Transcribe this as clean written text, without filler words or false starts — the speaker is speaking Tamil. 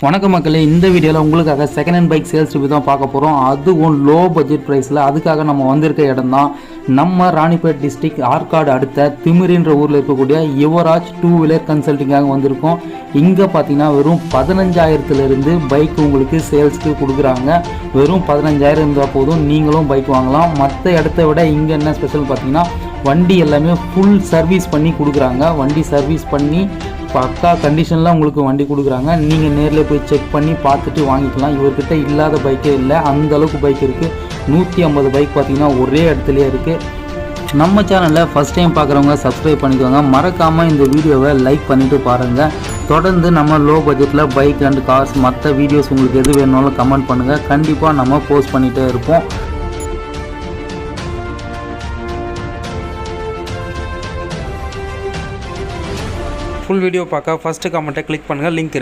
வணக்க மக்களே, இந்த வீடியோவில் உங்களுக்காக second hand bike sales review தான் பார்க்க போகிறோம். அதுவும் லோ பட்ஜெட் ப்ரைஸில். அதுக்காக நம்ம வந்திருக்க இடம் தான் நம்ம ராணிப்பேட் டிஸ்ட்ரிக்ட் ஆற்காடு அடுத்த திமிரின்ற ஊரில் இருக்கக்கூடிய யுவராஜ் டூ வீலர் கன்சல்ட்டிங்காக வந்திருக்கோம். இங்கே பார்த்தீங்கன்னா வெறும் 15,000 பைக் உங்களுக்கு சேல்ஸ்க்கு கொடுக்குறாங்க. வெறும் 15,000 இருந்தால் போதும், நீங்களும் பைக் வாங்கலாம். மற்ற இடத்த விட இங்கே என்ன ஸ்பெஷல் பார்த்தீங்கன்னா, வண்டி எல்லாமே ஃபுல் சர்வீஸ் பண்ணி கொடுக்குறாங்க. வண்டி சர்வீஸ் பண்ணி பக்கா கண்டிஷனில் உங்களுக்கு வண்டி கொடுக்குறாங்க. நீங்கள் நேரில் போய் செக் பண்ணி பார்த்துட்டு வாங்கிக்கலாம். இவர்கிட்ட இல்லாத பைக்கே இல்லை, அந்தளவுக்கு பைக் இருக்குது. 150 பைக் பார்த்திங்கன்னா ஒரே இடத்துலையே இருக்குது. நம்ம சேனலில் ஃபஸ்ட் டைம் பார்க்குறவங்க சப்ஸ்கிரைப் பண்ணிக்கோங்க. மறக்காமல் இந்த வீடியோவை லைக் பண்ணிவிட்டு பாருங்கள். தொடர்ந்து நம்ம லோ பட்ஜெட்டில் பைக் அண்ட் கார்ஸ் மற்ற வீடியோஸ் உங்களுக்கு எது வேணும்னாலும் கமெண்ட் பண்ணுங்கள். கண்டிப்பாக நம்ம போஸ்ட் பண்ணிகிட்டே இருப்போம். ஃபுல் வீடியோ பார்க்க ஃபஸ்ட்டு கமெண்ட்டை கிளிக் பண்ணுங்கள். லிங்க்